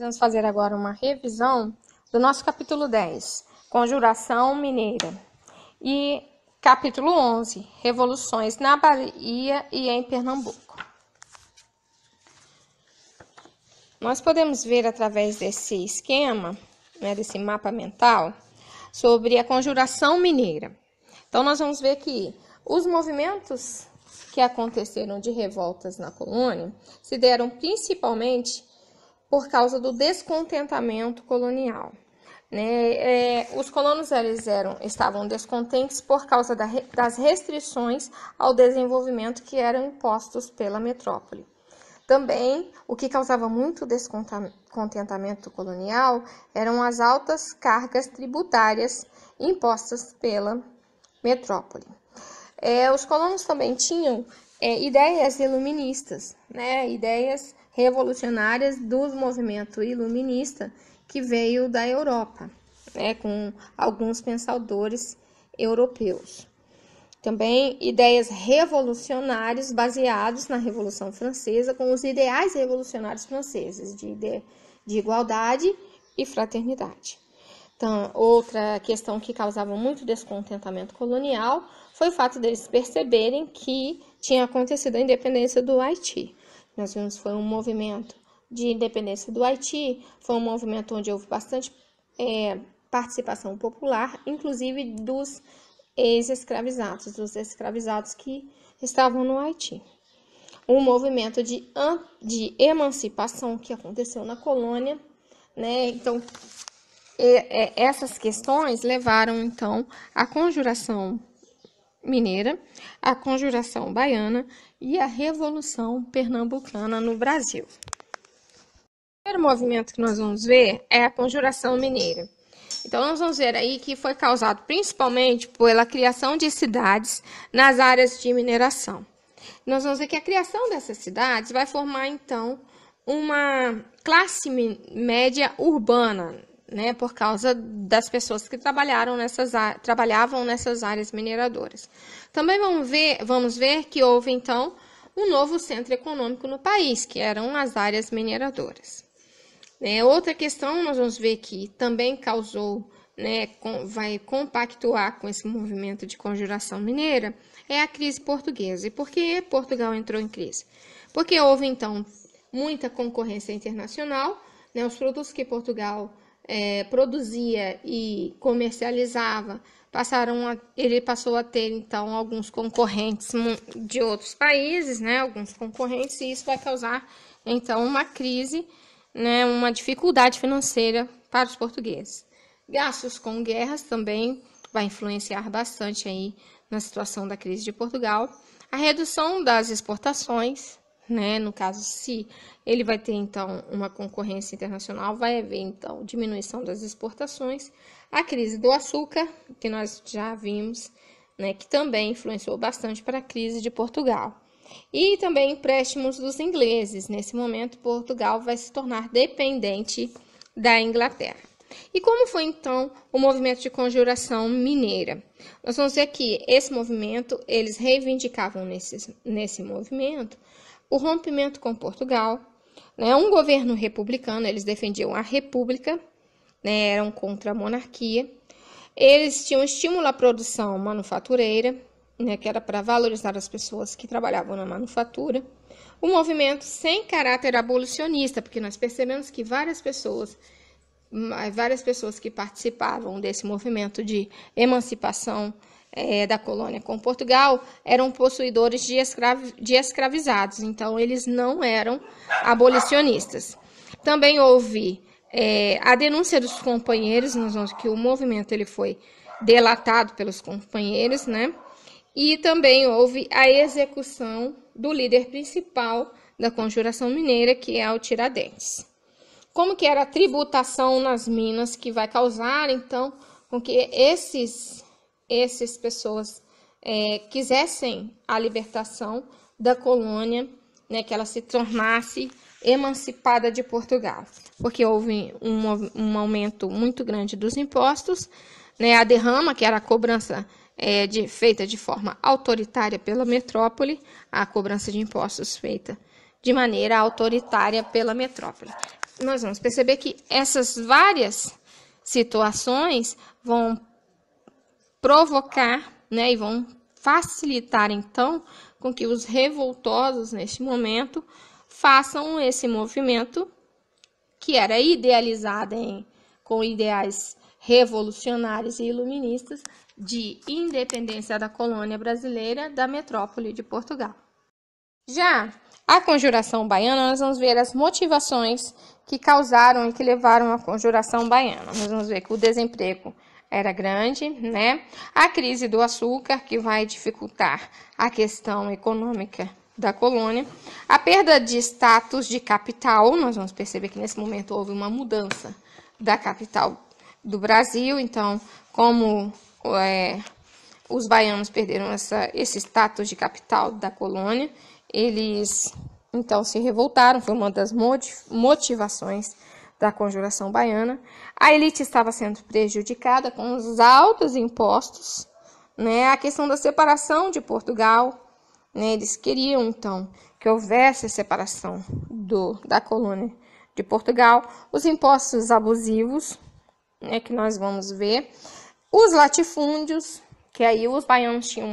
vamos fazer agora uma revisão do nosso capítulo 10, Conjuração Mineira, e capítulo 11, Revoluções na Bahia e em Pernambuco. Nós podemos ver através desse esquema, desse mapa mental, sobre a Conjuração Mineira. Então, nós vamos ver que os movimentos que aconteceram de revoltas na colônia se deram principalmente por causa do descontentamento colonial. Os colonos estavam descontentes por causa das restrições ao desenvolvimento que eram impostos pela metrópole. Também, o que causava muito descontentamento colonial eram as altas cargas tributárias impostas pela metrópole. Os colonos também tinham ideias iluministas, ideias revolucionárias do movimento iluminista que veio da Europa, com alguns pensadores europeus. Também ideias revolucionárias baseadas na Revolução Francesa, com os ideais revolucionários franceses de igualdade e fraternidade. Então, outra questão que causava muito descontentamento colonial foi o fato deles perceberem que tinha acontecido a independência do Haiti. Nós vimos que foi um movimento de independência do Haiti, foi um movimento onde houve bastante participação popular, inclusive dos ex-escravizados, dos escravizados que estavam no Haiti. Um movimento de emancipação que aconteceu na colônia, Então, essas questões levaram, então, à Conjuração Mineira, à Conjuração Baiana e à Revolução Pernambucana no Brasil. O primeiro movimento que nós vamos ver é a Conjuração Mineira. Então, nós vamos ver aí que foi causado principalmente pela criação de cidades nas áreas de mineração. Nós vamos ver que a criação dessas cidades vai formar, então, uma classe média urbana, por causa das pessoas que trabalhavam nessas áreas mineradoras. Também vamos ver que houve, então, um novo centro econômico no país, que eram as áreas mineradoras. Outra questão, nós vamos ver que também causou, vai compactuar com esse movimento de conjuração mineira, é a crise portuguesa. E por que Portugal entrou em crise? Porque houve, então, muita concorrência internacional, os produtos que Portugal produzia e comercializava, ele passou a ter, então, alguns concorrentes de outros países, alguns concorrentes, e isso vai causar, então, uma crise, uma dificuldade financeira para os portugueses. Gastos com guerras também vai influenciar bastante aí na situação da crise de Portugal. A redução das exportações, no caso, se ele vai ter, então, uma concorrência internacional, vai haver, então, diminuição das exportações. A crise do açúcar, que nós já vimos, que também influenciou bastante para a crise de Portugal. E também empréstimos dos ingleses. Nesse momento, Portugal vai se tornar dependente da Inglaterra. E como foi, então, o movimento de conjuração mineira? Nós vamos ver que esse movimento, eles reivindicavam nesse movimento o rompimento com Portugal, um governo republicano, eles defendiam a república, eram contra a monarquia. Eles tinham estímulo à produção manufatureira, que era para valorizar as pessoas que trabalhavam na manufatura. Um movimento sem caráter abolicionista, porque nós percebemos que várias pessoas que participavam desse movimento de emancipação da colônia com Portugal eram possuidores de escravizados, então eles não eram abolicionistas. Também houve a denúncia dos companheiros, nós vemos que o movimento ele foi delatado pelos companheiros, e também houve a execução do líder principal da Conjuração Mineira, que é o Tiradentes. Como que era a tributação nas minas, que vai causar, então, com que essas pessoas quisessem a libertação da colônia, que ela se tornasse emancipada de Portugal, porque houve um aumento muito grande dos impostos, a derrama, que era a cobrança feita de forma autoritária pela metrópole, a cobrança de impostos feita de maneira autoritária pela metrópole. nós vamos perceber que essas várias situações vão provocar, né, e vão facilitar, então, com que os revoltosos, neste momento, façam esse movimento que era idealizado com ideais revolucionários e iluministas de independência da colônia brasileira da metrópole de Portugal. Já a Conjuração Baiana, nós vamos ver as motivações que causaram e que levaram à Conjuração Baiana. Nós vamos ver que o desemprego era grande, né? A crise do açúcar, que vai dificultar a questão econômica da colônia. A perda de status de capital, nós vamos perceber que nesse momento houve uma mudança da capital do Brasil. Então, como os baianos perderam esse status de capital da colônia, eles então se revoltaram, foi uma das motivações da Conjuração Baiana. A elite estava sendo prejudicada com os altos impostos, né? A questão da separação de Portugal, né? Eles queriam então que houvesse a separação da colônia de Portugal, os impostos abusivos, né? Que nós vamos ver, os latifúndios, que aí os baianos tinham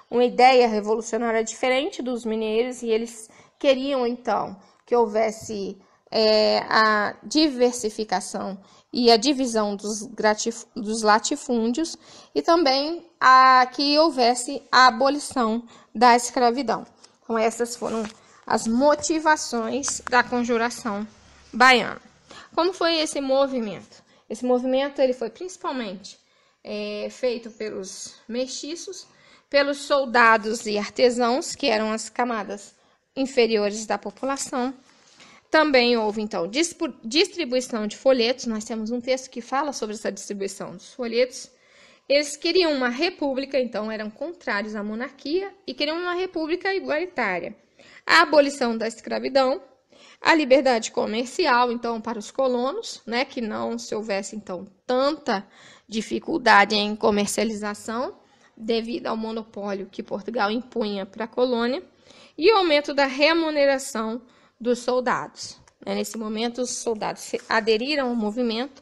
uma ideia revolucionária diferente dos mineiros, e eles queriam, então, que houvesse a diversificação e a divisão dos latifúndios, e também que houvesse a abolição da escravidão. Então, essas foram as motivações da Conjuração Baiana. Como foi esse movimento? Esse movimento ele foi principalmente feito pelos mestiços, pelos soldados e artesãos, que eram as camadas inferiores da população. Também houve, então, distribuição de folhetos. Nós temos um texto que fala sobre essa distribuição dos folhetos. Eles queriam uma república, então eram contrários à monarquia e queriam uma república igualitária. A abolição da escravidão, a liberdade comercial, então, para os colonos, né, que não se houvesse, então, tanta dificuldade em comercialização devido ao monopólio que Portugal impunha para a colônia, e o aumento da remuneração dos soldados. Nesse momento, os soldados aderiram ao movimento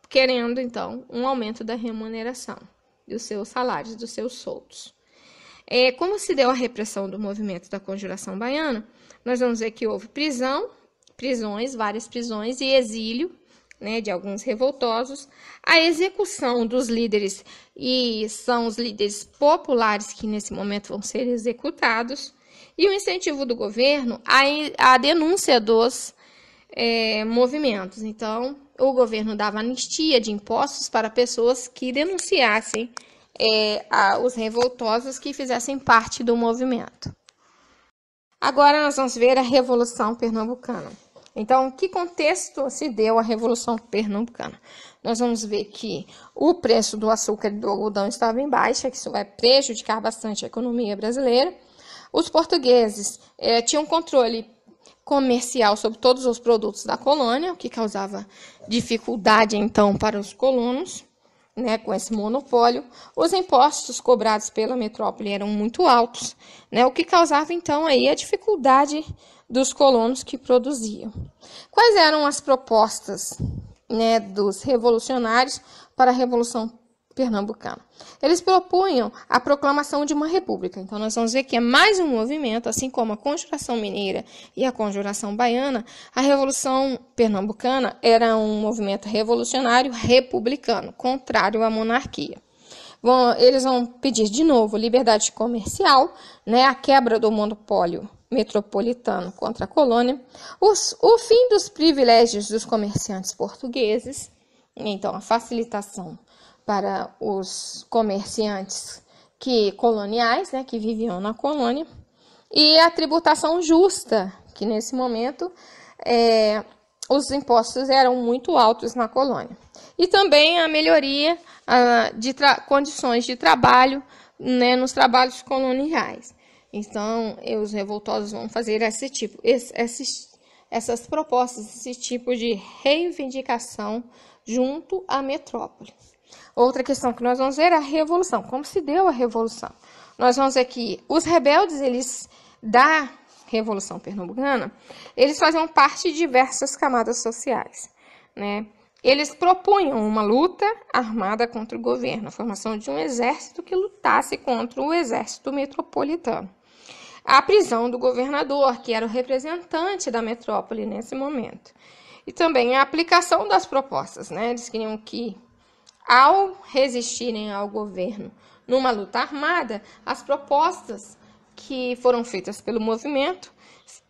querendo, então, um aumento da remuneração dos seus salários, dos seus soldos. Como se deu a repressão do movimento da Conjuração Baiana, nós vamos ver que houve várias prisões e exílio, né, de alguns revoltosos, a execução dos líderes, e são os líderes populares que nesse momento vão ser executados, e o incentivo do governo à denúncia dos movimentos. Então, o governo dava anistia de impostos para pessoas que denunciassem os revoltosos que fizessem parte do movimento. Agora nós vamos ver a Revolução Pernambucana. Então, que contexto se deu a Revolução Pernambucana? Nós vamos ver que o preço do açúcar e do algodão estava em baixa, que isso vai prejudicar bastante a economia brasileira. Os portugueses tinham controle comercial sobre todos os produtos da colônia, o que causava dificuldade, então, para os colonos, né, com esse monopólio. Os impostos cobrados pela metrópole eram muito altos, né, o que causava, então, aí a dificuldade dos colonos que produziam. Quais eram as propostas, né, dos revolucionários para a Revolução Pernambucana? Eles propunham a proclamação de uma república. Então, nós vamos ver que é mais um movimento, assim como a Conjuração Mineira e a Conjuração Baiana. A Revolução Pernambucana era um movimento revolucionário republicano, contrário à monarquia. Eles vão pedir de novo liberdade comercial, né, a quebra do monopólio metropolitano contra a colônia, o fim dos privilégios dos comerciantes portugueses, então a facilitação para os comerciantes coloniais, né, que viviam na colônia, e a tributação justa, que nesse momento os impostos eram muito altos na colônia. E também a melhoria de condições de trabalho, né, nos trabalhos coloniais. Então, os revoltosos vão fazer essas propostas, esse tipo de reivindicação junto à metrópole. Outra questão que nós vamos ver é a Revolução. Como se deu a Revolução? Nós vamos ver que os rebeldes, eles da Revolução Pernambucana, eles faziam parte de diversas camadas sociais, né? Eles propunham uma luta armada contra o governo, a formação de um exército que lutasse contra o exército metropolitano. A prisão do governador, que era o representante da metrópole nesse momento. E também a aplicação das propostas, né? Eles queriam que, ao resistirem ao governo numa luta armada, as propostas que foram feitas pelo movimento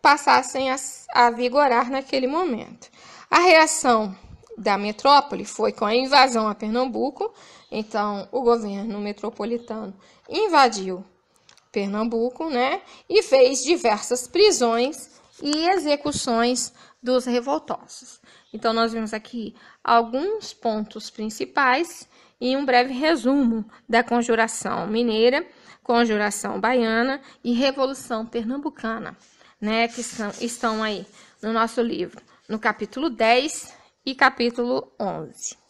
passassem a vigorar naquele momento. A reação da metrópole foi com a invasão a Pernambuco. Então, o governo metropolitano invadiu Pernambuco, né, e fez diversas prisões e execuções dos revoltosos. Então, nós vimos aqui alguns pontos principais e um breve resumo da Conjuração Mineira, Conjuração Baiana e Revolução Pernambucana, né, que estão aí no nosso livro, no capítulo 10 e capítulo 11.